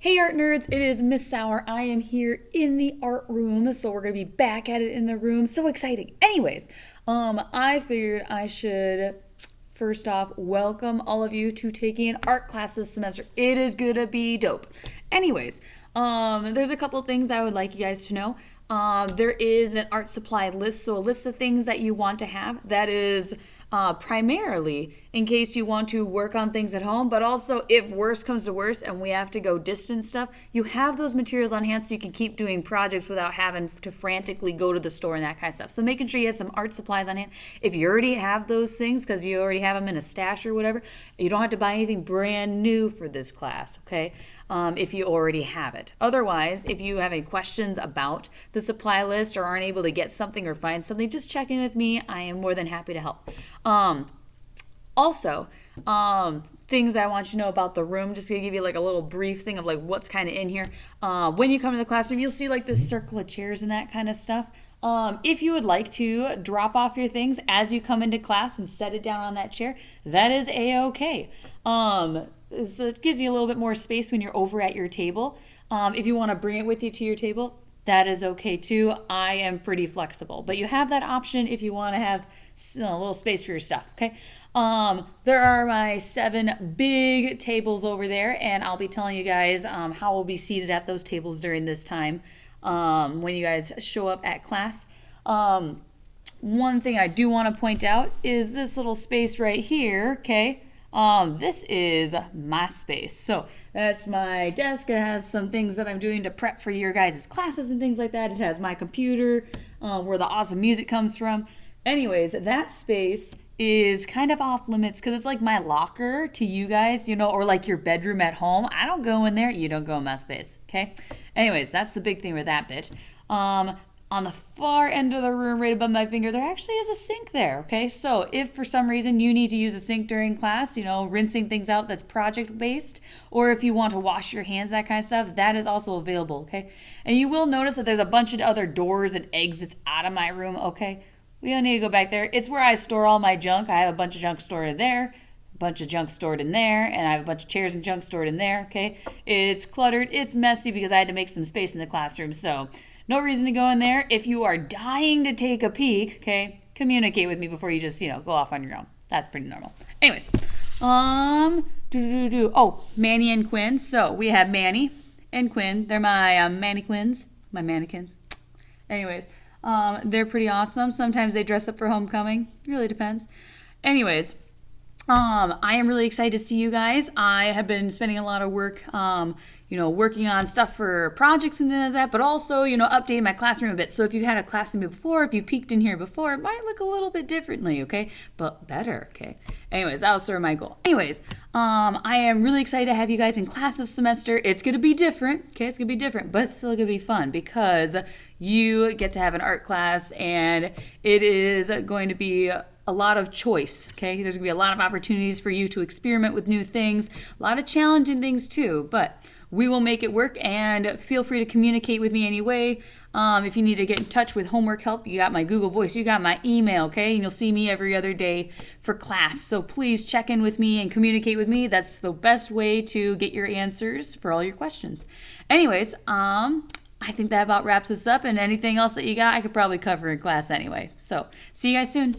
Hey art nerds, it is Miss Sour. I am here in the art room, so we're gonna be back at it in the room. So exciting. Anyways, I figured I should first off welcome all of you to taking an art class this semester. It is gonna be dope. Anyways, there's a couple things I would like you guys to know. There is an art supply list, so a list of things that you want to have that is primarily in case you want to work on things at home, but also if worse comes to worse and we have to go distance stuff, you have those materials on hand so you can keep doing projects without having to frantically go to the store and that kind of stuff. So making sure you have some art supplies on hand. If you already have those things because you already have them in a stash or whatever, you don't have to buy anything brand new for this class, okay? If you already have it. Otherwise, if you have any questions about the supply list or aren't able to get something or find something, just check in with me. I am more than happy to help. Also, things I want you to know about the room, just to give you like a little brief thing of like what's kind of in here. When you come to the classroom, you'll see like this circle of chairs and that kind of stuff. If you would like to drop off your things as you come into class and set it down on that chair, that is a-okay. So it gives you a little bit more space when you're over at your table. If you want to bring it with you to your table, that is okay too. I am pretty flexible, but you have that option if you want to have a little space for your stuff, okay? There are my 7 big tables over there, and I'll be telling you guys how we'll be seated at those tables during this time when you guys show up at class. One thing I do want to point out is this little space right here, okay? This is my space. So that's my desk. It has some things that I'm doing to prep for your guys' classes and things like that. It has my computer, where the awesome music comes from. Anyways, that space is kind of off limits because it's like my locker to you guys, or like your bedroom at home. I don't go in there. You don't go in my space, okay? Anyways, that's the big thing with that bit. On the far end of the room, right above my finger, there actually is a sink there, okay? So if for some reason you need to use a sink during class, rinsing things out that's project-based, or if you want to wash your hands, that kind of stuff, that is also available, okay? And you will notice that there's a bunch of other doors and exits out of my room, okay? We don't need to go back there. It's where I store all my junk. I have a bunch of junk stored in there, a bunch of junk stored in there, and I have a bunch of chairs and junk stored in there, okay? It's cluttered. It's messy because I had to make some space in the classroom, so no reason to go in there. If you are dying to take a peek, okay, communicate with me before you just, go off on your own. That's pretty normal. Anyways, Oh, Manny and Quinn. So we have Manny and Quinn. They're my mannequins, my mannequins. Anyways, they're pretty awesome. Sometimes they dress up for homecoming. It really depends. Anyways, I am really excited to see you guys. I have been spending a lot of work, working on stuff for projects and things like that, but also, updating my classroom a bit. So if you've had a class with me before, if you peeked in here before, it might look a little bit differently, okay? But better, okay? Anyways, that was sort of my goal. Anyways, I am really excited to have you guys in class this semester. It's going to be different, okay? It's going to be different, but it's still going to be fun because you get to have an art class and it is going to be a lot of choice, okay? There's gonna be a lot of opportunities for you to experiment with new things, a lot of challenging things too, but we will make it work, and feel free to communicate with me anyway. If you need to get in touch with homework help, you got my Google Voice, you got my email, okay? And you'll see me every other day for class. So please check in with me and communicate with me. That's the best way to get your answers for all your questions. Anyways, I think that about wraps us up, and anything else that you got, I could probably cover in class anyway. So see you guys soon.